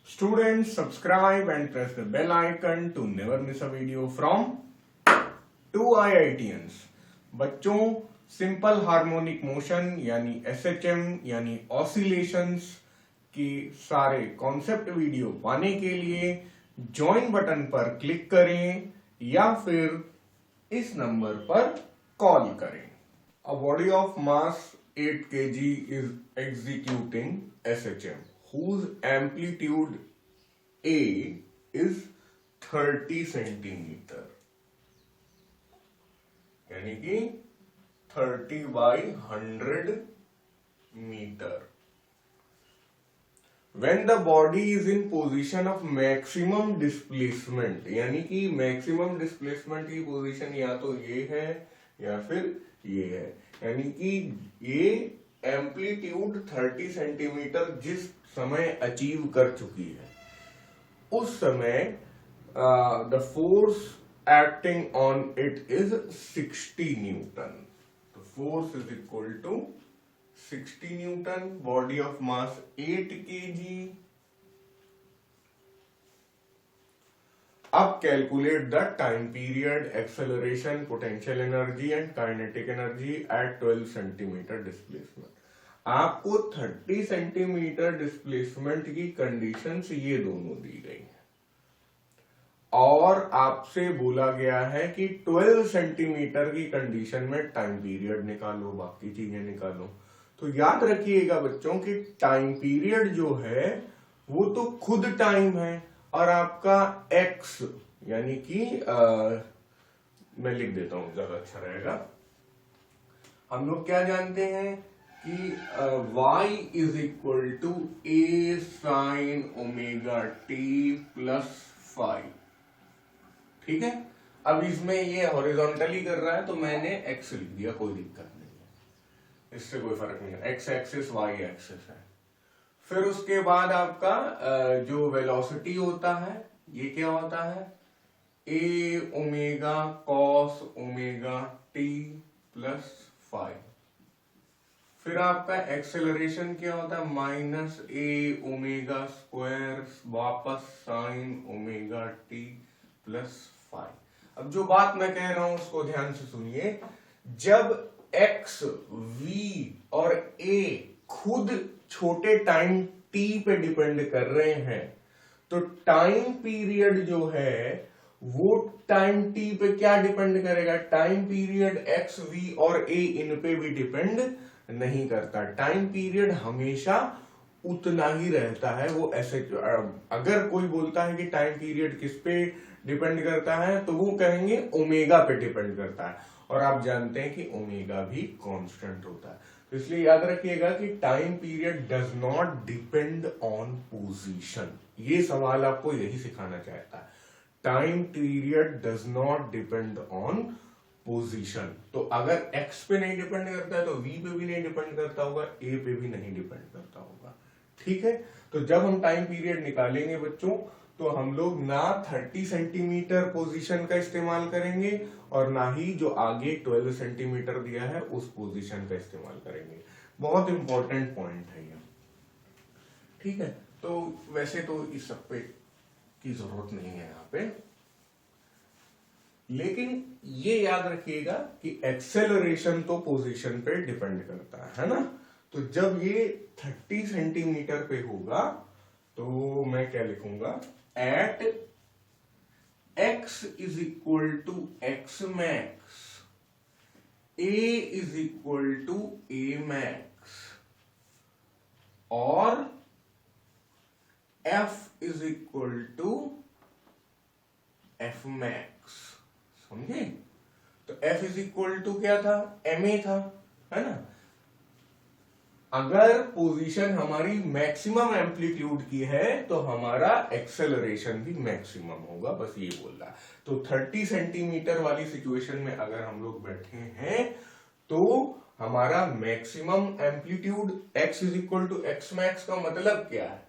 Students, subscribe and press the bell icon to never miss a video from 2 IITians। बच्चों, simple harmonic motion यानी SHM यानी oscillations की सारे concept video पाने के लिए ज्वाइन बटन पर क्लिक करें या फिर इस नंबर पर कॉल करें। A body of mass 8 kg is executing SHM whose amplitude A is 30 centimeter, यानी कि 30/100 meter। When the body is in position of maximum displacement, यानी कि maximum displacement की पोजीशन या तो ये है या फिर ये है, यानी कि ये एम्पलीट्यूड 30 सेंटीमीटर जिस समय अचीव कर चुकी है उस समय the force acting on it is 60 newton. तो force is equal to 60 newton, body of mass 8 kg। अब calculate the time period, acceleration, potential energy and kinetic energy at 12 centimetre displacement. आपको 30 सेंटीमीटर डिस्प्लेसमेंट की conditions ये दोनों दी गई है और आपसे बोला गया है कि 12 सेंटीमीटर की कंडीशन में टाइम पीरियड निकालो, बाकी चीजें निकालो। तो याद रखिएगा बच्चों कि टाइम पीरियड जो है वो तो खुद टाइम है और आपका x यानी कि मैं लिख देता हूं ज्यादा अच्छा रहेगा। हम लोग क्या जानते हैं कि y is equal to a sin omega t plus 5। ठीक है, अब इसमें ये हॉरिजॉन्टली कर रहा है तो मैंने x लिख दिया, कोई दिक्कत नहीं है, इससे कोई फर्क नहीं है। x एक्सिस y एक्सिस है। फिर उसके बाद आपका जो वेलोसिटी होता है ये क्या होता है, a omega cos omega t plus 5। फिर आपका एक्सेलरेशन क्या होता है, माइनस a ओमेगा स्क्वायर वापस साइन ओमेगा टी प्लस 5। अब जो बात मैं कह रहा हूं उसको ध्यान से सुनिए। जब x, v और a खुद छोटे टाइम t पे डिपेंड कर रहे हैं तो टाइम पीरियड जो है वो टाइम t पे क्या डिपेंड करेगा, टाइम पीरियड x, v और a इन पे भी डिपेंड नहीं करता। टाइम पीरियड हमेशा उतना ही रहता है। वो ऐसे अगर कोई बोलता है कि टाइम पीरियड किस पे डिपेंड करता है तो वो कहेंगे ओमेगा पे डिपेंड करता है, और आप जानते हैं कि ओमेगा भी कांस्टेंट होता है। तो इसलिए याद रखिएगा कि time period does not depend on position. ये सवाल आपको यही सिखाना चाहता है, time period does not depend on position. तो अगर x पे नहीं डिपेंड करता है तो v पे भी नहीं डिपेंड करता होगा, a पे भी नहीं डिपेंड करता होगा। ठीक है, तो जब हम टाइम पीरियड निकालेंगे बच्चों तो हम लोग ना 30 सेंटीमीटर पोजीशन का इस्तेमाल करेंगे और ना ही जो आगे 12 सेंटीमीटर दिया है उस पोजीशन का इस्तेमाल करेंगे। बहुत इंपॉर्टेंट पॉइंट है ये। ठीक है, तो वैसे तो इस सब पे की जरूरत नहीं है यहाँ पे, लेकिन ये याद रखिएगा कि एक्सेलरेशन तो पोजीशन पे डिपेंड करता है ना। तो जब ये 30 सेंटीमीटर पे होगा तो मैं क्या लिखूंगा, at x is equal to x max, a is equal to a max और f is equal to f max. समझे? तो f इज इक्वल टू क्या था, ma था, है ना। अगर पोजीशन हमारी मैक्सिमम एम्पलीट्यूड की है तो हमारा एक्सेलरेशन भी मैक्सिमम होगा, बस ये बोल रहा है। तो 30 सेंटीमीटर वाली सिचुएशन में अगर हम लोग बैठे हैं तो हमारा maximum amplitude x is equal to x max का मतलब क्या है,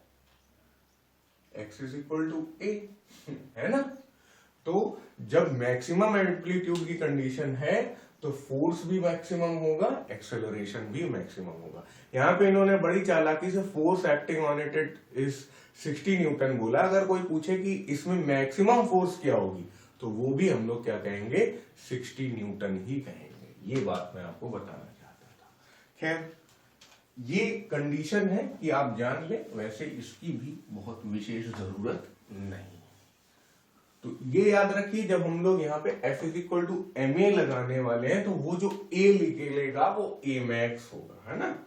x is equal to a, है ना। तो जब मैक्सिमम एम्पलीट्यूड की कंडीशन है तो फोर्स भी मैक्सिमम होगा, एक्सेलरेशन भी मैक्सिमम होगा। यहाँ पे इन्होंने बड़ी चालाकी से force acting on it is 60 Newton बोला। अगर कोई पूछे कि इसमें मैक्सिमम फोर्स क्या होगी तो वो भी हम लोग क्या कहेंगे, 60 न्यूटन ही कहेंगे। ये बात मैं आपको बताना चाहता था। खैर ये कंडीशन है कि आप जान ले, वैसे इसकी भी बहुत विशेष जरूरत नहीं। तो ये याद रखिए, जब हम लोग यहाँ पे F is equal to m a लगाने वाले हैं तो वो जो A निकलेगा वो A मैक्स होगा, है ना।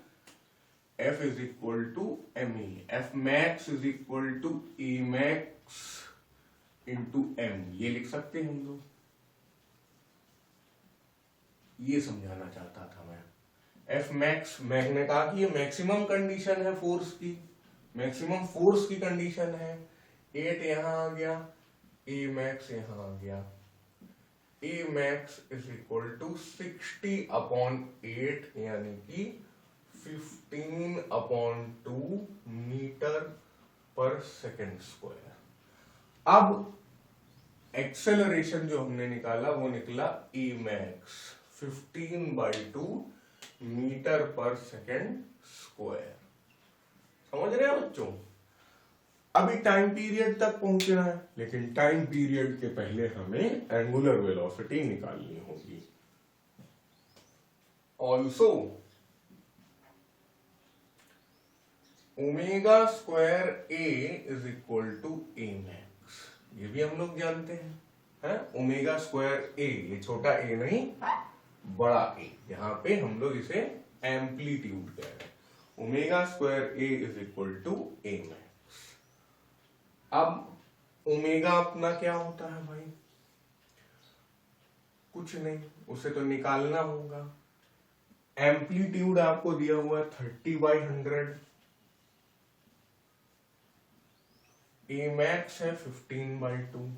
F is equal to m a, f max is equal to A max into m, ये लिख सकते हैं हम लोग। ये समझाना चाहता था मैं। F मैक्स, मैंने कहा कि ये मैक्सिमम कंडीशन है फोर्स की, मैक्सिमम फोर्स की कंडीशन है। 8 यहां आ गया, A मैक्स यहां आ गया। A max is equal to 60 upon 8 यानी कि 15 upon 2 metre per second square. अब एक्सेलरेशन जो हमने निकाला वो निकला A max 15/2 metre per second square. समझ रहे हैं बच्चों। अभी टाइम पीरियड तक पहुंचना है, लेकिन टाइम पीरियड के पहले हमें एंगुलर वेलोसिटी निकालनी होगी। Also omega square a is equal to a max, ये भी हम लोग जानते हैं। ओमेगा स्क्वायर ए, ये छोटा ए नहीं बड़ा ए, यहां पे हम लोग इसे एम्पलीट्यूड कह रहे हैं। Omega square a is equal to a max. अब ओमेगा अपना क्या होता है भाई, कुछ नहीं, उसे तो निकालना होगा। एम्पलीट्यूड आपको दिया हुआ है 30/100, ए मैक्स है 15/2,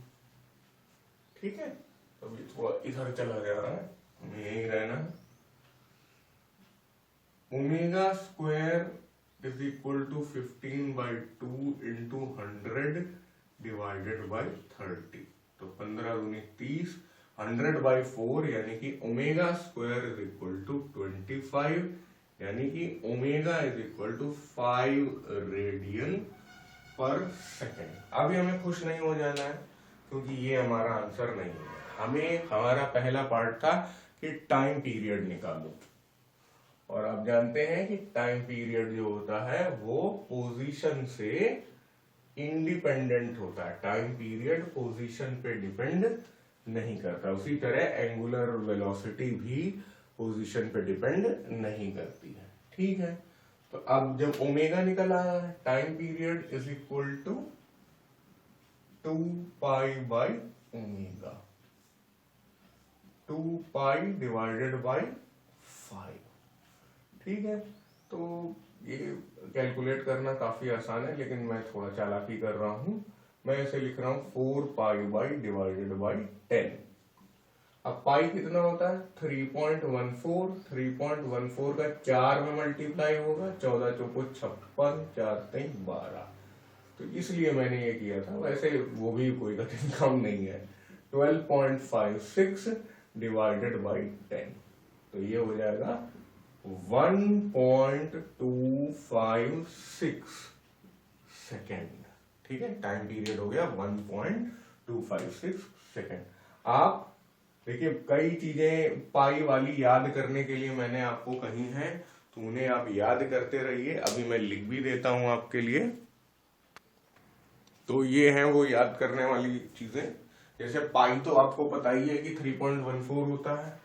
ठीक है। अभी थोड़ा इधर चला जा रहा है, हमें यही रहना है। Omega square is equal to 15/2 into 100 divided by 30, तो 15 दूनी 30, 100/4 यानी कि omega square is equal to 25, यानी कि omega is equal to 5 radian per second. अभी हमें खुश नहीं हो जाना है क्योंकि ये हमारा आंसर नहीं है। हमें, हमारा पहला पार्ट था कि टाइम पीरियड निकालो, और आप जानते हैं कि टाइम पीरियड जो होता है वो पोजीशन से इंडिपेंडेंट होता है। टाइम पीरियड पोजीशन पे डिपेंड नहीं करता। उसी तरह एंगुलर वेलोसिटी भी पोजीशन पे डिपेंड नहीं करती है, ठीक है। तो अब जब ओमेगा निकल आया है, time period is equal to 2π/ω, 2π divided by 5, ठीक है। तो ये कैलकुलेट करना काफी आसान है, लेकिन मैं थोड़ा चालाकी कर रहा हूं। मैं इसे लिख रहा हूं 4π/10। अब पाई कितना होता है, 3.14, 3.14 का 4 में मल्टीप्लाई होगा, 14 चौको 56, 4 3 12, तो इसलिए मैंने ये किया था। वैसे वो भी कोई कठिन काम नहीं है। 12.56 डिवाइडेड बाई 10, तो ये हो जाएगा 1.256 सेकेंड, ठीक है। टाइम पीरियड हो गया 1.256 सेकेंड। आप देखिए, कई चीजें पाई वाली याद करने के लिए मैंने आपको कही हैं, तो उन्हें आप याद करते रहिए। अभी मैं लिख भी देता हूं आपके लिए। तो ये हैं वो याद करने वाली चीजें। जैसे पाई तो आपको पता ही है कि 3.14 होता है।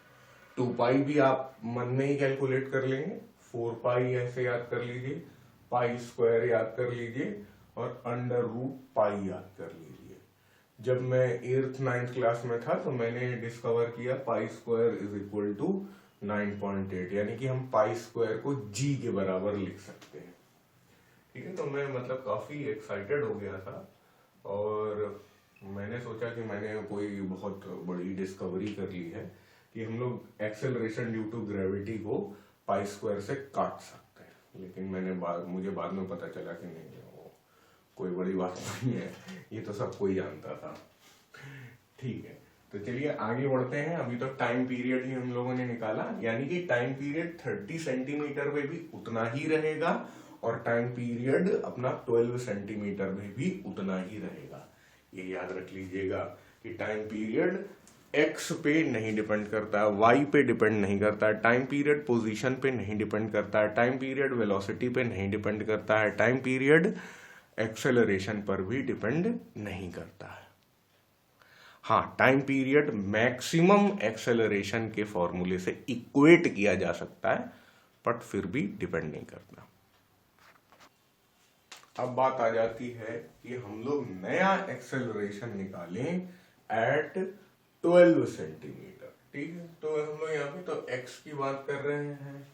2π भी आप मन में ही कैलकुलेट कर लेंगे, 4π ऐसे याद कर लीजिए, पाई स्क्वायर याद कर लीजिए, और √π याद कर लीजिए। जब मैं 8th 9th क्लास में था तो मैंने डिस्कवर किया pi square is equal to 9.8, यानी कि हम पाई स्क्वायर को g के बराबर लिख सकते हैं, ठीक है। तो मैं मतलब काफी एक्साइटेड हो गया था, और मैंने सोचा कि मैंने कोई बहुत बड़ी डिस्कवरी कर ली है कि हम लोग एक्सेलरेशन ड्यू टू ग्रेविटी को पाई स्क्वायर से काट सकते हैं। लेकिन मुझे बाद में पता चला कि नहीं, वो कोई बड़ी बात नहीं है, ये तो सब कोई जानता था, ठीक है। तो चलिए आगे बढ़ते हैं। अभी तो टाइम पीरियड ही हम लोगों ने निकाला, यानी कि टाइम पीरियड 30 सेंटीमीटर में भी उतना ही रहेगा और टाइम पीरियड अपना 12 सेंटीमीटर में भी उतना ही रहेगा। ये याद रख लीजिएगा कि टाइम पीरियड एक्स पे नहीं डिपेंड करता है, वाई पे डिपेंड नहीं करता है, टाइम पीरियड पोजीशन पे नहीं डिपेंड करता है, टाइम पीरियड वेलोसिटी पे नहीं डिपेंड करता है, टाइम पीरियड एक्सेलरेशन पर भी डिपेंड नहीं करता है। हाँ, टाइम पीरियड मैक्सिमम एक्सेलरेशन के फॉर्मूले से इक्वेट किया जा सकता है, बट फिर भी डिपेंड नहीं करता। अब बात आ जाती है कि हम लोग नया एक्सेलरेशन निकालें एट 12 सेंटीमीटर। ठीक है, तो हम लोग यहाँ पे तो x की बात कर रहे हैं।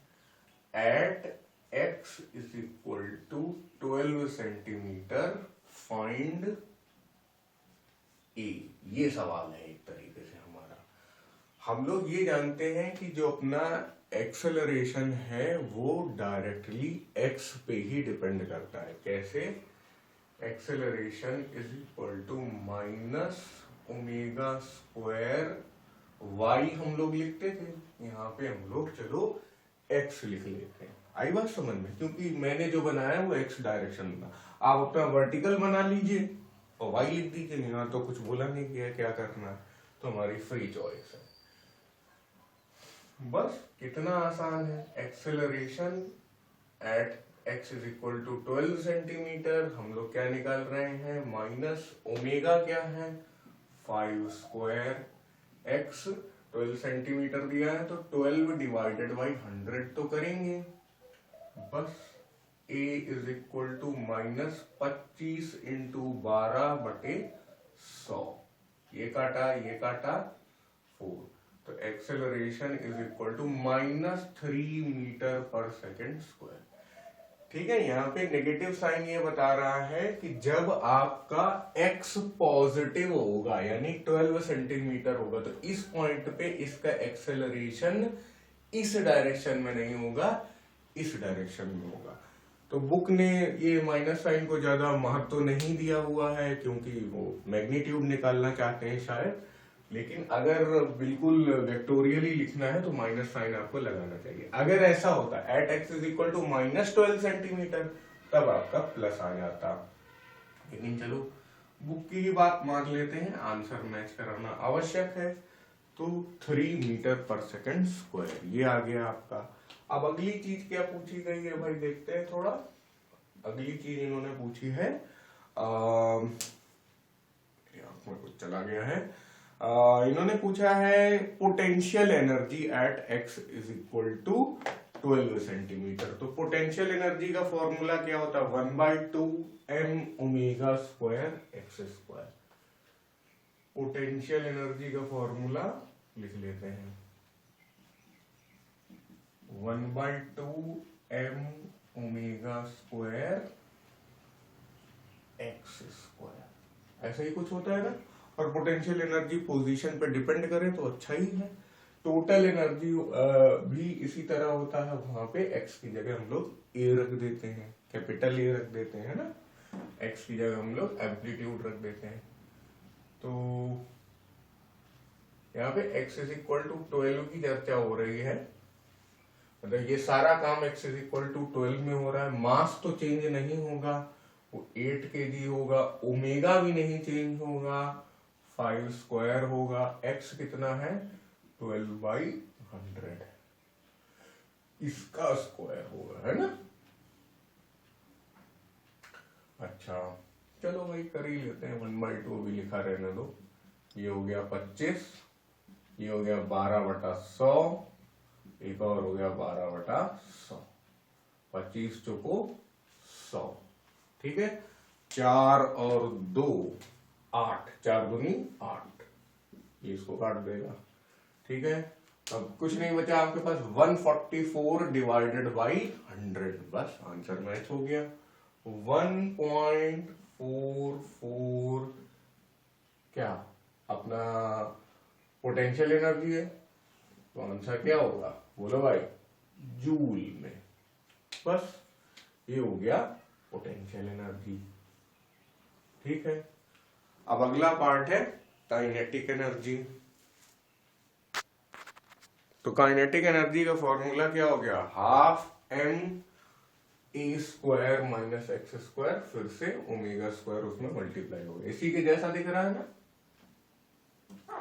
At x is equal to 12 centimetre find A, ये सवाल है एक तरीके से हमारा। हम लोग ये जानते हैं कि जो अपना एक्सेलरेशन है वो डायरेक्टली x पे ही डिपेंड करता है। कैसे? Acceleration is equal to minus omega square y हम लोग लिखते थे, यहाँ पे हम लोग चलो x लिख लेते हैं। आई बात समझ में? क्योंकि मैंने जो बनाया वो x डायरेक्शन था, आप अपना वर्टिकल बना लीजिए और y लिख दीजिए। यहाँ तो कुछ बोला नहीं गया क्या करना है, तो हमारी फ्री चॉइस है। बस कितना आसान है। Acceleration at x is equal to 12 centimetre, हम लोग क्या निकाल रहे हैं? माइनस ओमेगा क्या है? 5 स्क्वायर x। 12 सेंटीमीटर दिया है तो 12 डिवाइडेड बाई 100 तो करेंगे। बस a is equal to minus 25 into 12 बटे 100। ये काटा 4, तो acceleration is equal to minus 3 metre per second square. ठीक है, यहाँ पे नेगेटिव साइन ये बता रहा है कि जब आपका x पॉजिटिव होगा यानी 12 सेंटीमीटर होगा तो इस पॉइंट पे इसका एक्सेलरेशन इस डायरेक्शन में नहीं होगा, इस डायरेक्शन में होगा। तो बुक ने ये माइनस साइन को ज्यादा महत्व नहीं दिया हुआ है क्योंकि वो मैग्नीट्यूड निकालना चाहते हैं शायद, लेकिन अगर बिल्कुल वेक्टोरियली लिखना है तो माइनस साइन आपको लगाना चाहिए। अगर ऐसा होता at x is equal to minus 12 centimetre तब आपका प्लस आ जाता, लेकिन चलो बुक की ही बात मान लेते हैं, आंसर मैच कराना आवश्यक है। तो 3 मीटर पर सेकेंड स्क्वायर ये आ गया आपका। अब अगली चीज क्या पूछी गई है भाई, देखते हैं थोड़ा। अगली चीज इन्होंने पूछी है, कुछ चला गया है। इन्होंने पूछा है potential energy at x is equal to 12 centimetre. तो पोटेंशियल एनर्जी का फॉर्मूला क्या होता है? 1/2 m omega square x square. Potential energy का फॉर्मूला लिख लेते हैं, 1/2 m omega square x square. ऐसा ही कुछ होता है ना। और पोटेंशियल एनर्जी पोजीशन पे डिपेंड करे तो अच्छा ही है। टोटल एनर्जी भी इसी तरह होता है, वहां पे x की जगह हम लोग a रख देते हैं, कैपिटल A रख देते हैं ना, x की जगह हम लोग एम्पलीट्यूड रख देते हैं। तो यहाँ पे x इज इक्वल टू 12 की चर्चा हो रही है, मतलब ये सारा काम x इज इक्वल टू 12 में हो रहा है। मास तो चेंज नहीं होगा, वो 8 kg होगा, ओमेगा भी नहीं चेंज होगा, 5 स्क्वायर होगा, x कितना है? 12/100, इसका स्क्वायर होगा, है ना। अच्छा चलो भाई कर ही लेते हैं, 1/2 भी लिखा रहने दो। ये हो गया 25, ये हो गया 12/100, एक और हो गया 12/100, 25 चौको 100। ठीक है, 4 और 2 8, 4 दूनी 8, ये इसको काट देगा। ठीक है, अब कुछ नहीं बचा आपके पास, 144 डिवाइडेड बाई 100, बस आंसर मैच हो गया। 1.44 क्या अपना पोटेंशियल एनर्जी है, तो आंसर क्या होगा बोलो भाई? जूल में। बस ये हो गया पोटेंशियल एनर्जी। ठीक है, अब अगला पार्ट है काइनेटिक एनर्जी। तो काइनेटिक एनर्जी का फॉर्मूला क्या हो गया, half m a square minus x square, फिर से ओमेगा स्क्वायर उसमें मल्टीप्लाई हो गया, इसी के जैसा दिख रहा है ना,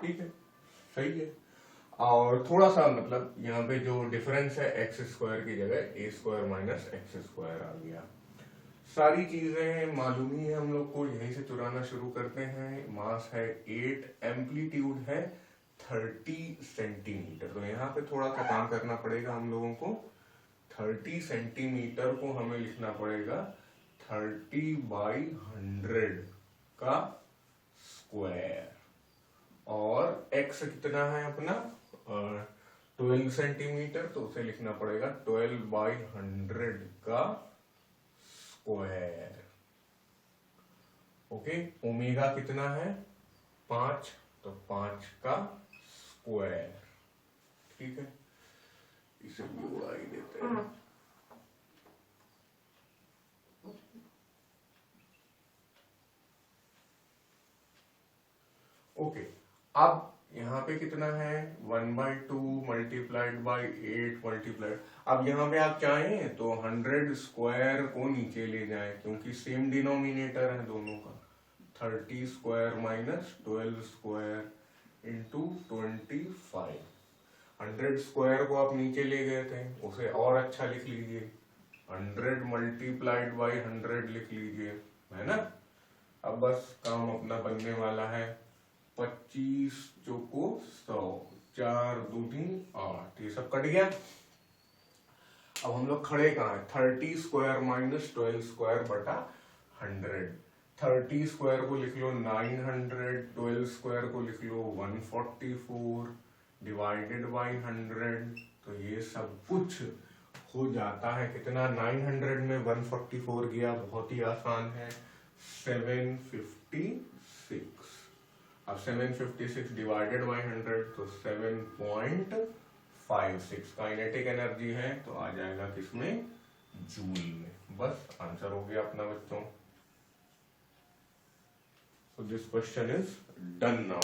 ठीक है, सही है। और थोड़ा सा मतलब यहाँ पे जो डिफरेंस है एक्स स्क्वायर की जगह ए स्क्वायर माइनस एक्स स्क्वायर आ गया। सारी चीजें मालूम ही है हम लोग को, यहीं से चुराना शुरू करते हैं। मास है 8, एम्पलीट्यूड है 30 सेंटीमीटर। तो यहाँ पे थोड़ा सा काम करना पड़ेगा हम लोगों को। 30 सेंटीमीटर को हमें लिखना पड़ेगा 30/100 का स्क्वायर, और x कितना है अपना 12 सेंटीमीटर, तो उसे लिखना पड़ेगा 12/100 का स्क्वायर। ओके, ओमेगा कितना है 5, तो 5 का स्क्वायर, ठीक है, इसे भी उड़ा ही देते हैं। ओके, अब यहाँ पे कितना है 1/2 मल्टीप्लाइड बाई 8 मल्टीप्लाइड। अब यहाँ पे आप चाहें तो 100 स्क्वायर को नीचे ले जाएं, क्योंकि सेम डिनोमिनेटर है दोनों का। 30 square minus 12 square into 25। 100 square को आप नीचे ले गए थे, उसे और अच्छा लिख लीजिए, 100 मल्टीप्लाइड बाई 100 लिख लीजिए, है ना। अब बस काम अपना बनने वाला है। 25 चौको 100, 4 दूनी 8, ये सब कट गया। अब हम लोग खड़े कहाँ हैं, 30 स्क्वायर माइनस 12 स्क्वायर बटा 100। 30 स्क्वायर को लिख लो 900, 12 स्क्वायर को लिख लो 144 डिवाइडेड बाई 100। तो ये सब कुछ हो जाता है कितना, 900 में 144 गया, बहुत ही आसान है, 756। अब 756 डिवाइडेड बाई 100 तो 7.56 काइनेटिक एनर्जी है, तो आ जाएगा किसमें, जूल में। बस आंसर हो गया अपना बच्चों। So this question is done now.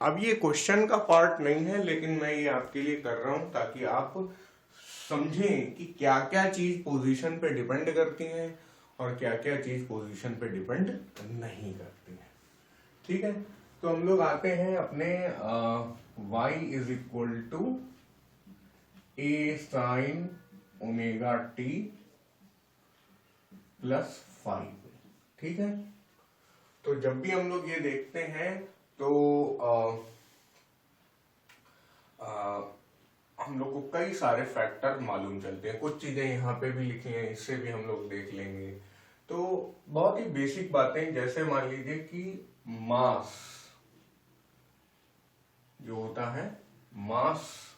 अब ये क्वेश्चन का पार्ट नहीं है, लेकिन मैं ये आपके लिए कर रहा हूं ताकि आप समझें कि क्या क्या चीज पोजीशन पे डिपेंड करती हैं और क्या क्या चीज पोजीशन पे डिपेंड नहीं करती है, ठीक है। तो हम लोग आते हैं अपने y is equal to a sine omega t plus 5, ठीक है। तो जब भी हम लोग ये देखते हैं तो हम लोग को कई सारे फैक्टर मालूम चलते हैं। कुछ चीजें यहाँ पे भी लिखी हैं, इससे भी हम लोग देख लेंगे। तो बहुत ही बेसिक बातें, जैसे मान लीजिए कि मास जो होता है, मास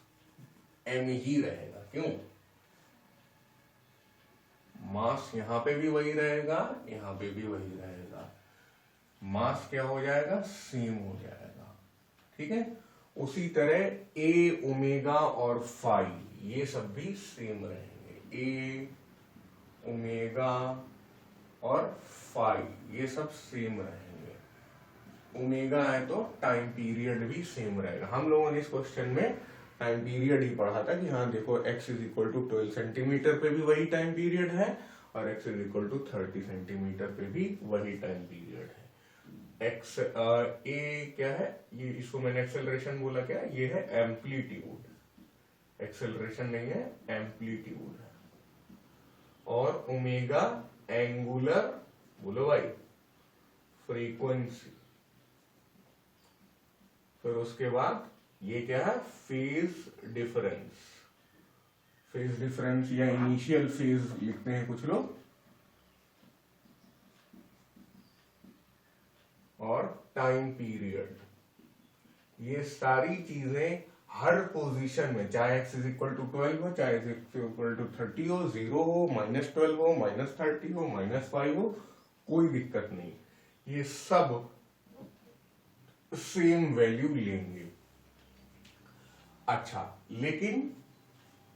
m ही रहेगा, क्यों, मास यहाँ पे भी वही रहेगा, यहाँ पे भी वही रहेगा, मास क्या हो जाएगा, सेम हो जाएगा, ठीक है। उसी तरह a, ओमेगा और फाई ये सब भी सेम रहेंगे, a, ओमेगा और फाई ये सब सेम रहेंगे। ओमेगा है तो टाइम पीरियड भी सेम रहेगा। हम लोगों ने इस क्वेश्चन में टाइम पीरियड ही पढ़ा था कि हाँ देखो x is equal to 12 centimetre पे भी वही टाइम पीरियड है और x is equal to 30 centimetre पे भी वही टाइम पीरियड है। x a क्या है, ये इसको मैंने एक्सेलरेशन बोला, क्या ये है एम्पलीट्यूड, एक्सेलरेशन नहीं है, एम्पलीट्यूड है। और ओमेगा एंगुलर, बोलो भाई, फ्रीक्वेंसी। फिर उसके बाद ये क्या है, फेज डिफरेंस। फेज डिफरेंस या इनिशियल फेज लिखते हैं कुछ लोग, और टाइम पीरियड। ये सारी चीजें हर पोजीशन में, चाहे x इज इक्वल टू 12 हो, चाहे x इक्वल टू 30 हो, 0 हो, -12 हो, -30 हो, -5 हो, कोई दिक्कत नहीं, ये सब सेम वैल्यू लेंगे। अच्छा, लेकिन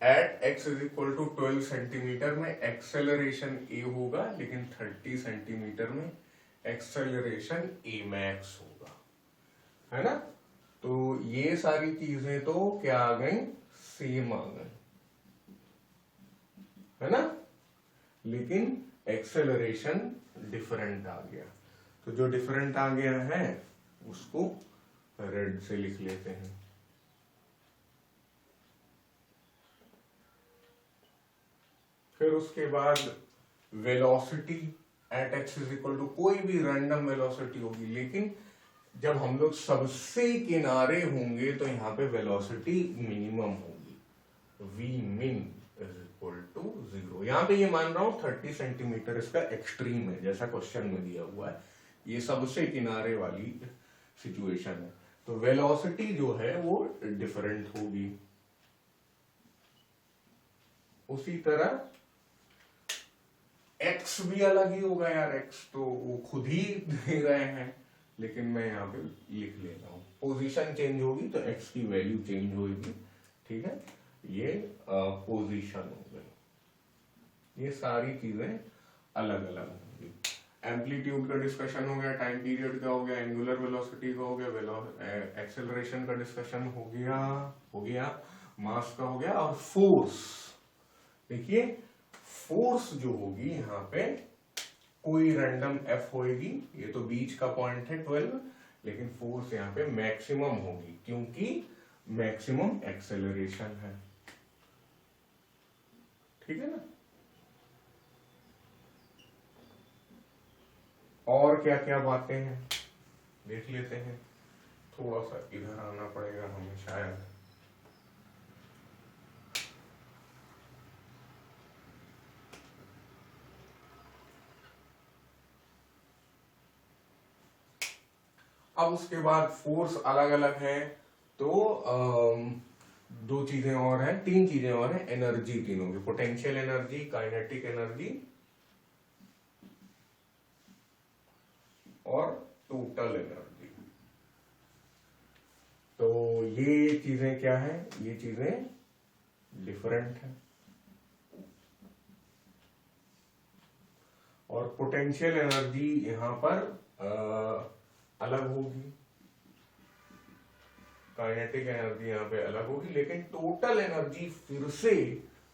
at x is equal to 12 centimetre में एक्सेलरेशन a होगा, लेकिन 30 सेंटीमीटर में एक्सेलरेशन a मैक्स होगा। है ना। तो ये सारी चीजें तो क्या आ गई, सेम आ गई, है ना, लेकिन एक्सेलरेशन डिफरेंट आ गया। तो जो डिफरेंट आ गया है उसको रेड से लिख लेते हैं। फिर उसके बाद velocity at x is equal to, कोई भी रैंडम वेलोसिटी होगी, लेकिन जब हम लोग सबसे किनारे होंगे तो यहाँ पे वेलोसिटी मिनिमम होगी, वी मिन इज इक्वल टू 0। यहाँ पे ये मान रहा हूं 30 सेंटीमीटर इसका एक्सट्रीम है, जैसा क्वेश्चन में दिया हुआ है, ये सबसे किनारे वाली सिचुएशन है। तो वेलोसिटी जो है वो डिफरेंट होगी। उसी तरह एक्स भी अलग ही होगा यार, एक्स तो वो खुद ही दे रहे हैं, लेकिन मैं यहाँ पे लिख लेता हूँ। पोजीशन चेंज होगी तो एक्स की वैल्यू चेंज होगी, ठीक है, ये पोजीशन हो गई। ये सारी चीजें अलग अलग होंगी। एम्पलीट्यूड का डिस्कशन हो गया, टाइम पीरियड का हो गया, एंगुलर वेलोसिटी का हो गया, एक्सेलरेशन का डिस्कशन हो गया, मास का हो गया, और फोर्स। देखिए फोर्स जो होगी यहाँ पे कोई रैंडम एफ होगी, ये तो बीच का पॉइंट है 12, लेकिन फोर्स यहाँ पे मैक्सिमम होगी क्योंकि मैक्सिमम एक्सेलरेशन है, ठीक है ना। और क्या क्या बातें हैं देख लेते हैं। थोड़ा सा इधर आना पड़ेगा हमें शायद। अब उसके बाद फोर्स अलग अलग है, तो दो चीजें और हैं, तीन चीजें और हैं, एनर्जी तीनों की, पोटेंशियल एनर्जी, काइनेटिक एनर्जी और टोटल एनर्जी। तो ये चीजें क्या है, ये चीजें डिफरेंट है। और पोटेंशियल एनर्जी यहां पर अलग होगी, काइनेटिक एनर्जी यहां पे अलग होगी, लेकिन टोटल एनर्जी फिर से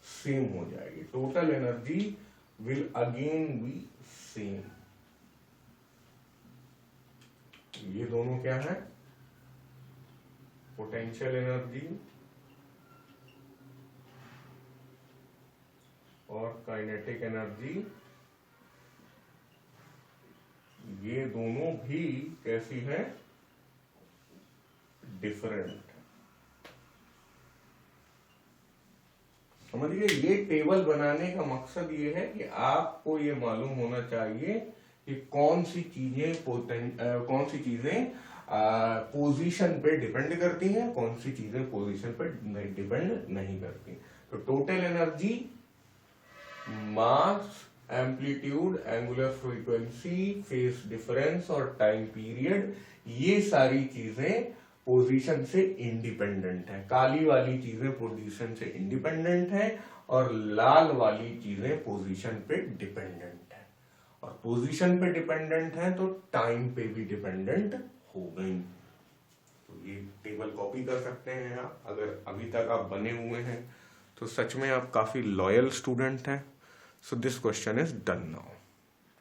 सेम हो जाएगी। Total energy will again B same. ये दोनों क्या है, पोटेंशियल एनर्जी और काइनेटिक एनर्जी, ये दोनों भी कैसी है, डिफरेंट। समझिए, ये टेबल बनाने का मकसद ये है कि आपको ये मालूम होना चाहिए कि कौन सी चीजें पोजीशन पे डिपेंड करती हैं, कौन सी चीजें पोजीशन पे डिपेंड नहीं करती। तो total energy, mass, amplitude, angular frequency, phase difference और टाइम पीरियड, ये सारी चीजें पोजीशन से इंडिपेंडेंट है। काली वाली चीजें पोजीशन से इंडिपेंडेंट है और लाल वाली चीजें पोजीशन पे डिपेंडेंट है। और पोजीशन पे डिपेंडेंट है तो टाइम पे भी डिपेंडेंट हो गई। तो ये टेबल कॉपी कर सकते हैं आप, अगर अभी तक आप बने हुए हैं तो सच में आप काफी लॉयल स्टूडेंट हैं। So this question is done now.